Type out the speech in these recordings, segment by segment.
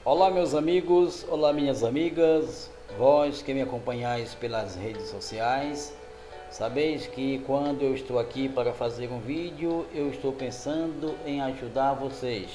Olá meus amigos, olá minhas amigas, vós que me acompanhais pelas redes sociais, sabeis que quando eu estou aqui para fazer um vídeo, eu estou pensando em ajudar vocês.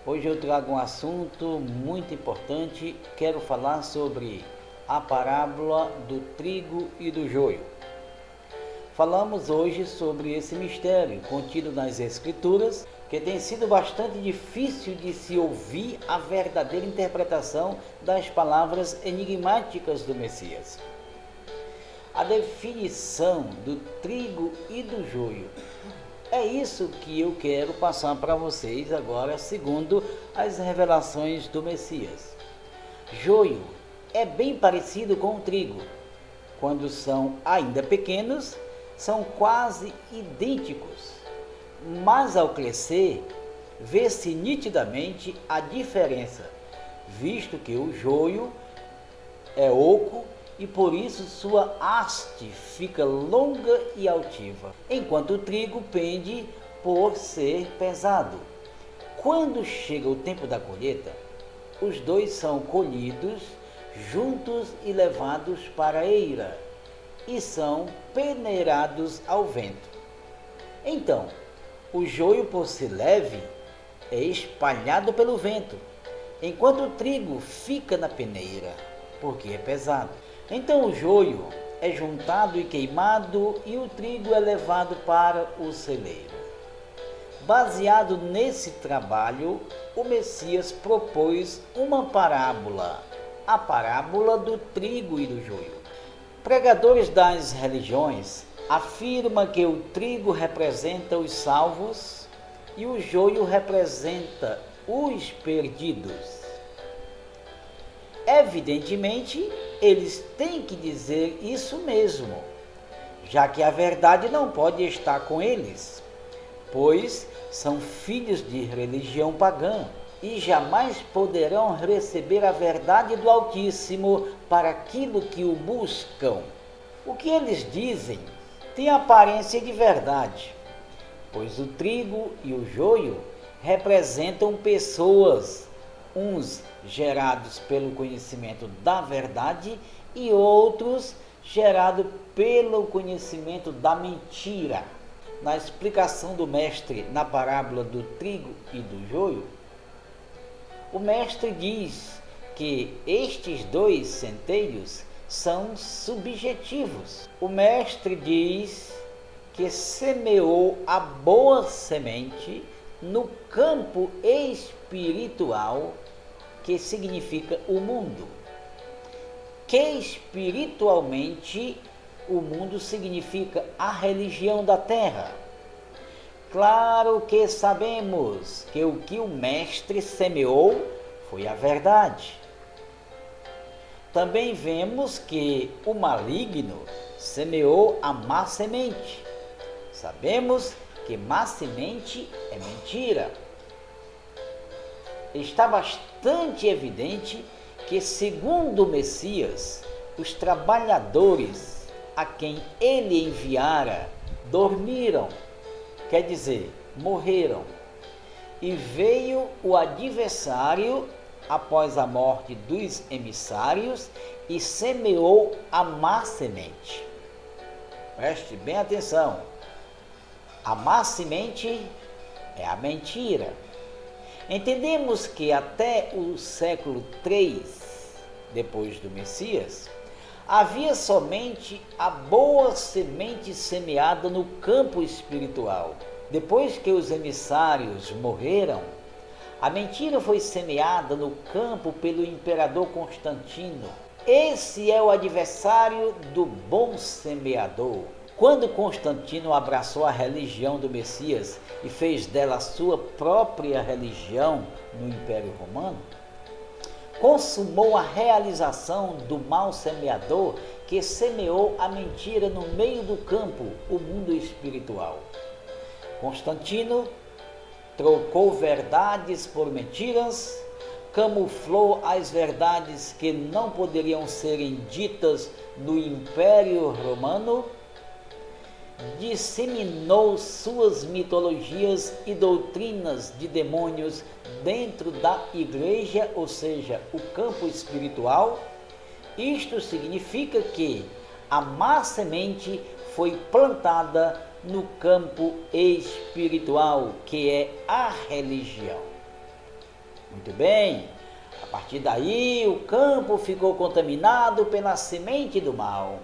Hoje eu trago um assunto muito importante, quero falar sobre a parábola do trigo e do joio. Falamos hoje sobre esse mistério contido nas Escrituras, que tem sido bastante difícil de se ouvir a verdadeira interpretação das palavras enigmáticas do Messias. A definição do trigo e do joio. É isso que eu quero passar para vocês agora, segundo as revelações do Messias. Joio é bem parecido com o trigo. Quando são ainda pequenos, são quase idênticos. Mas ao crescer, vê-se nitidamente a diferença, visto que o joio é oco e por isso sua haste fica longa e altiva, enquanto o trigo pende por ser pesado. Quando chega o tempo da colheita, os dois são colhidos juntos e levados para a eira, e são peneirados ao vento. Então, o joio, por ser leve, é espalhado pelo vento, enquanto o trigo fica na peneira, porque é pesado. Então o joio é juntado e queimado, e o trigo é levado para o celeiro. Baseado nesse trabalho, o Messias propôs uma parábola, a parábola do trigo e do joio. Pregadores das religiões afirma que o trigo representa os salvos e o joio representa os perdidos. Evidentemente, eles têm que dizer isso mesmo, já que a verdade não pode estar com eles, pois são filhos de religião pagã e jamais poderão receber a verdade do Altíssimo para aquilo que o buscam. O que eles dizem tem aparência de verdade, pois o trigo e o joio representam pessoas, uns gerados pelo conhecimento da verdade e outros gerados pelo conhecimento da mentira. Na explicação do mestre na parábola do trigo e do joio, o mestre diz que estes dois centelhos são subjetivos. O mestre diz que semeou a boa semente no campo espiritual, que significa o mundo. Que espiritualmente o mundo significa a religião da terra. Claro que sabemos que o que o mestre semeou foi a verdade. Também vemos que o maligno semeou a má semente. Sabemos que má semente é mentira. Está bastante evidente que, segundo o Messias, os trabalhadores a quem ele enviara dormiram, quer dizer, morreram, e veio o adversário após a morte dos emissários e semeou a má semente. Preste bem atenção. A má semente é a mentira. Entendemos que até o século III, depois do Messias, havia somente a boa semente semeada no campo espiritual. Depois que os emissários morreram, a mentira foi semeada no campo pelo imperador Constantino. Esse é o adversário do bom semeador. Quando Constantino abraçou a religião do Messias e fez dela a sua própria religião no Império Romano, consumou a realização do mau semeador que semeou a mentira no meio do campo, o mundo espiritual. Constantino trocou verdades por mentiras, camuflou as verdades que não poderiam serem ditas no Império Romano disseminou suas mitologias e doutrinas de demônios dentro da igreja, ou seja, o campo espiritual. Isto significa que a má semente foi plantada no campo espiritual, que é a religião. Muito bem, a partir daí o campo ficou contaminado pela semente do mal.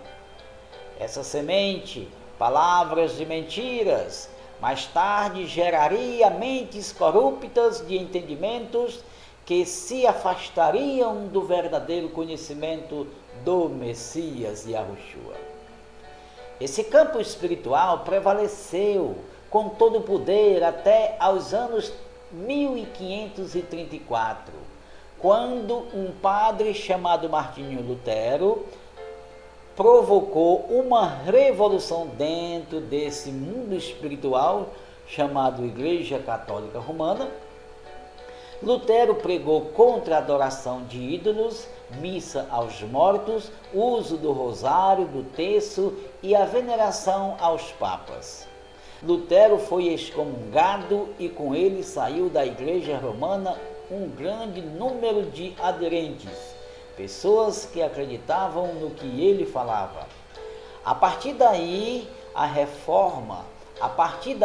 Essa semente, palavras de mentiras, mais tarde geraria mentes corruptas de entendimentos que se afastariam do verdadeiro conhecimento do Messias Yahushua. Esse campo espiritual prevaleceu com todo o poder até aos anos 1534, quando um padre chamado Martinho Lutero provocou uma revolução dentro desse mundo espiritual chamado Igreja Católica Romana. Lutero pregou contra a adoração de ídolos, missa aos mortos, uso do rosário, do terço e a veneração aos papas. Lutero foi excomungado e com ele saiu da Igreja Romana um grande número de aderentes, pessoas que acreditavam no que ele falava. A partir da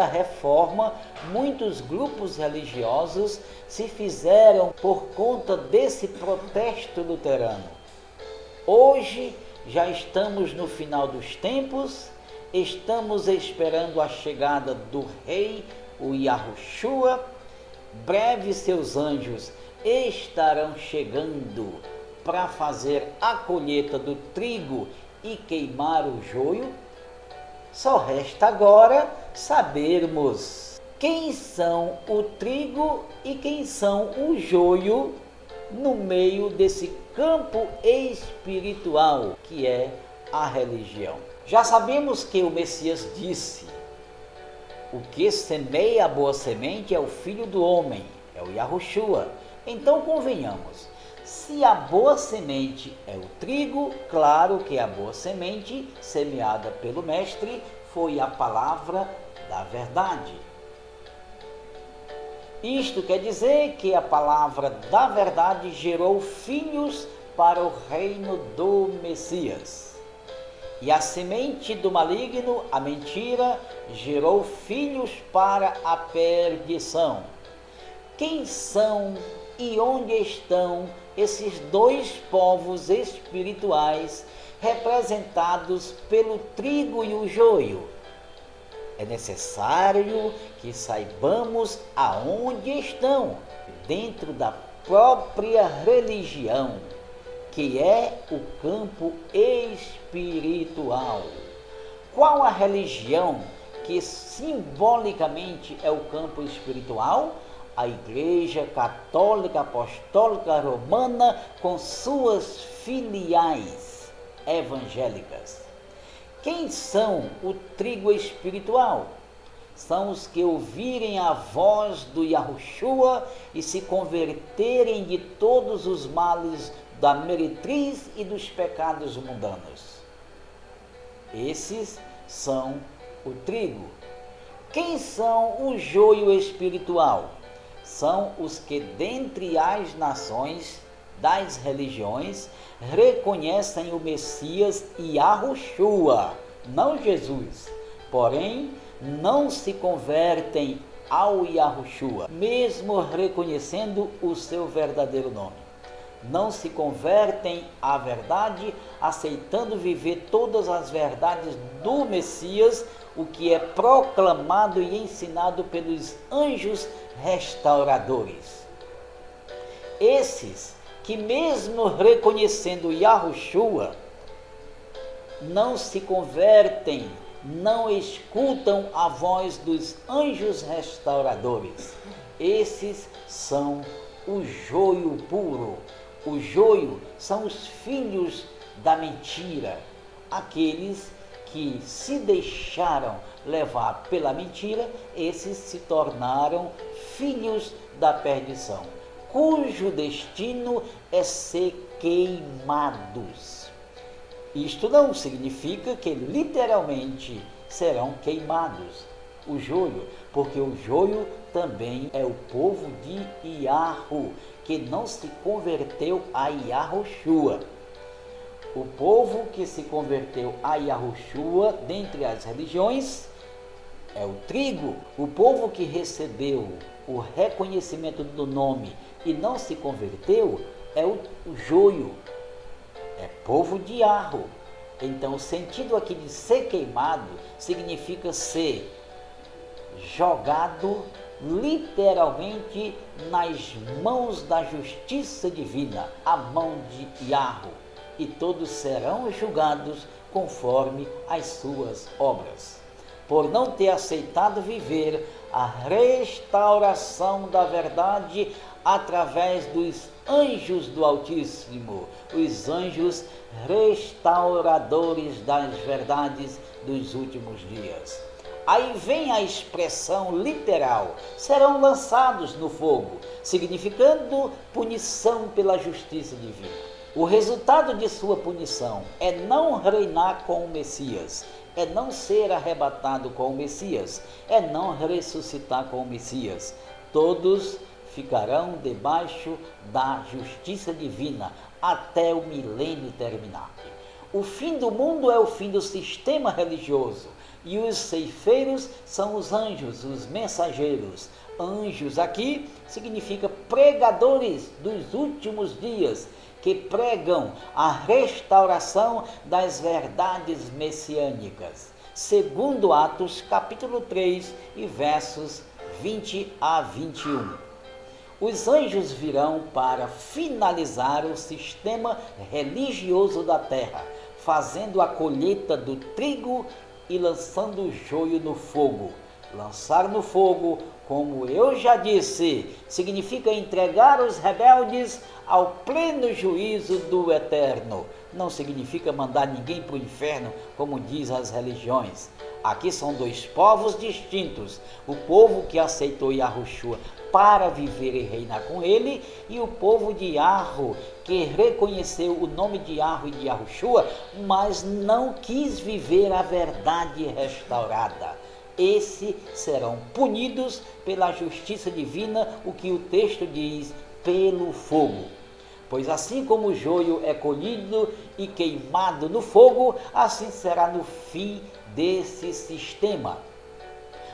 reforma, muitos grupos religiosos se fizeram por conta desse protesto luterano. Hoje já estamos no final dos tempos, estamos esperando a chegada do Rei, o Yahushua. Breve seus anjos estarão chegando para fazer a colheita do trigo e queimar o joio. Só resta agora sabermos quem são o trigo e quem são o joio no meio desse campo espiritual que é a religião. Já sabemos que o Messias disse: o que semeia a boa semente é o Filho do Homem, é o Yahushua. Então convenhamos, se a boa semente é o trigo, claro que a boa semente semeada pelo Mestre foi a palavra da verdade. Isto quer dizer que a palavra da verdade gerou filhos para o reino do Messias. E a semente do maligno, a mentira, gerou filhos para a perdição. Quem são e onde estão esses dois povos espirituais representados pelo trigo e o joio? É necessário que saibamos aonde estão, dentro da própria religião, que é o campo espiritual. Qual a religião que simbolicamente é o campo espiritual? A Igreja Católica Apostólica Romana com suas filiais evangélicas. Quem são o trigo espiritual? São os que ouvirem a voz do Yahushua e se converterem de todos os males da meretriz e dos pecados mundanos. Esses são o trigo. Quem são o joio espiritual? São os que dentre as nações das religiões reconhecem o Messias Yahushua, não Jesus, porém não se convertem ao Yahushua, mesmo reconhecendo o seu verdadeiro nome. Não se convertem à verdade, aceitando viver todas as verdades do Messias, o que é proclamado e ensinado pelos anjos restauradores. Esses que mesmo reconhecendo Yahushua, não se convertem, não escutam a voz dos anjos restauradores. Esses são o joio puro. O joio são os filhos da mentira, aqueles que se deixaram levar pela mentira, esses se tornaram filhos da perdição, cujo destino é ser queimados. Isto não significa que literalmente serão queimados. O joio, porque o joio também é o povo de Iahu, que não se converteu a Yahushua. O povo que se converteu a Yahushua, dentre as religiões, é o trigo. O povo que recebeu o reconhecimento do nome e não se converteu é o joio, é povo de Yahu. Então o sentido aqui de ser queimado significa ser jogado literalmente nas mãos da justiça divina, a mão de Yahu, e todos serão julgados conforme as suas obras, por não ter aceitado viver a restauração da verdade através dos anjos do Altíssimo, os anjos restauradores das verdades dos últimos dias. Aí vem a expressão literal, serão lançados no fogo, significando punição pela justiça divina. O resultado de sua punição é não reinar com o Messias, é não ser arrebatado com o Messias, é não ressuscitar com o Messias. Todos ficarão debaixo da justiça divina até o milênio terminar. O fim do mundo é o fim do sistema religioso, e os ceifeiros são os anjos, os mensageiros. Anjos aqui significa pregadores dos últimos dias, que pregam a restauração das verdades messiânicas. Segundo Atos, capítulo 3, e versos 20 a 21. Os anjos virão para finalizar o sistema religioso da terra, fazendo a colheita do trigo e lançando o joio no fogo. Lançar no fogo, como eu já disse, significa entregar os rebeldes ao pleno juízo do Eterno. Não significa mandar ninguém para o inferno, como diz as religiões. Aqui são dois povos distintos: o povo que aceitou Yahushua para viver e reinar com ele, e o povo de Yahu, que reconheceu o nome de Yahu e de Yahushua, mas não quis viver a verdade restaurada. Esses serão punidos pela justiça divina, o que o texto diz, pelo fogo. Pois assim como o joio é colhido e queimado no fogo, assim será no fim desse sistema.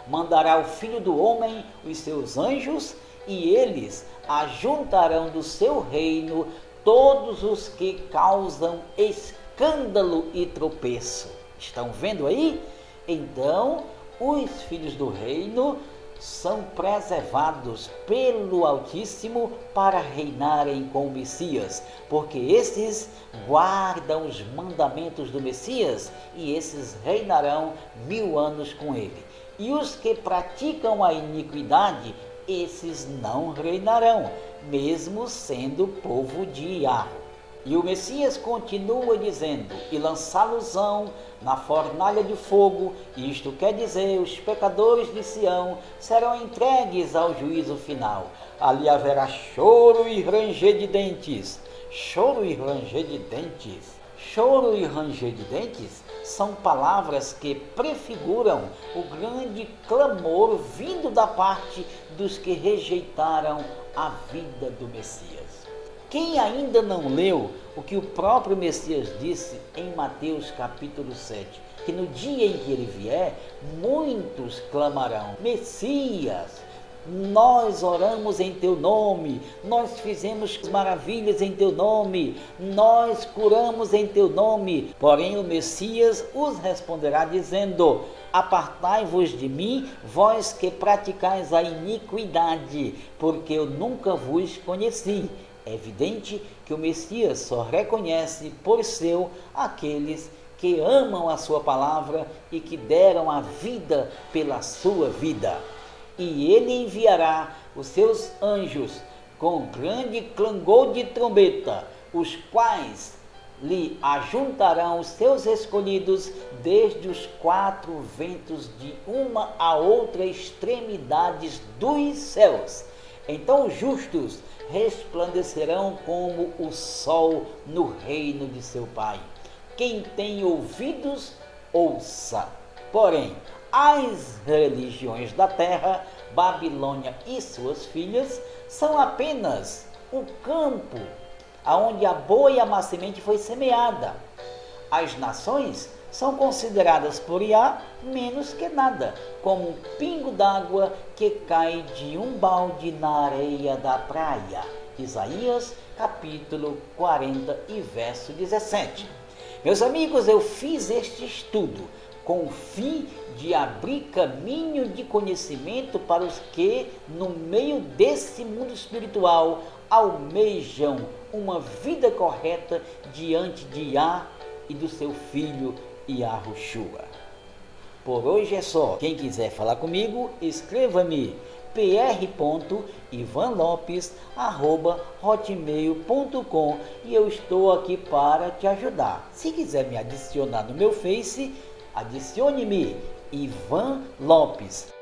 Mandará o Filho do Homem os seus anjos, e eles ajuntarão do seu reino todos os que causam escândalo e tropeço. Estão vendo aí? Então, os filhos do reino são preservados pelo Altíssimo para reinarem com o Messias, porque esses guardam os mandamentos do Messias, e esses reinarão 1000 anos com ele. E os que praticam a iniquidade, esses não reinarão, mesmo sendo povo de Yahu. E o Messias continua dizendo, e lançá-los-ão na fornalha de fogo, isto quer dizer, os pecadores de Sião serão entregues ao juízo final. Ali haverá choro e ranger de dentes. Choro e ranger de dentes. Choro e ranger de dentes são palavras que prefiguram o grande clamor vindo da parte dos que rejeitaram a vida do Messias. Quem ainda não leu o que o próprio Messias disse em Mateus capítulo 7, que no dia em que ele vier, muitos clamarão: Messias, nós oramos em teu nome, nós fizemos maravilhas em teu nome, nós curamos em teu nome. Porém o Messias os responderá dizendo: apartai-vos de mim, vós que praticais a iniquidade, porque eu nunca vos conheci. É evidente que o Messias só reconhece por seu aqueles que amam a sua palavra e que deram a vida pela sua vida. E ele enviará os seus anjos com grande clangor de trombeta, os quais lhe ajuntarão os seus escolhidos desde os 4 ventos de uma a outra extremidades dos céus. Então os justos resplandecerão como o sol no reino de seu Pai. Quem tem ouvidos, ouça. Porém, as religiões da terra, Babilônia e suas filhas, são apenas o campo aonde a boa e a má semente foi semeada. As nações são consideradas por Iá menos que nada, como um pingo d'água que cai de um balde na areia da praia. Isaías capítulo 40 e verso 17. Meus amigos, eu fiz este estudo com o fim de abrir caminho de conhecimento para os que, no meio desse mundo espiritual, almejam uma vida correta diante de Iá e do seu filho Yahushua. Por hoje é só. Quem quiser falar comigo, escreva-me pr.ivanlopes@hotmail.com e eu estou aqui para te ajudar. Se quiser me adicionar no meu Face, adicione-me, Ivan Lopes.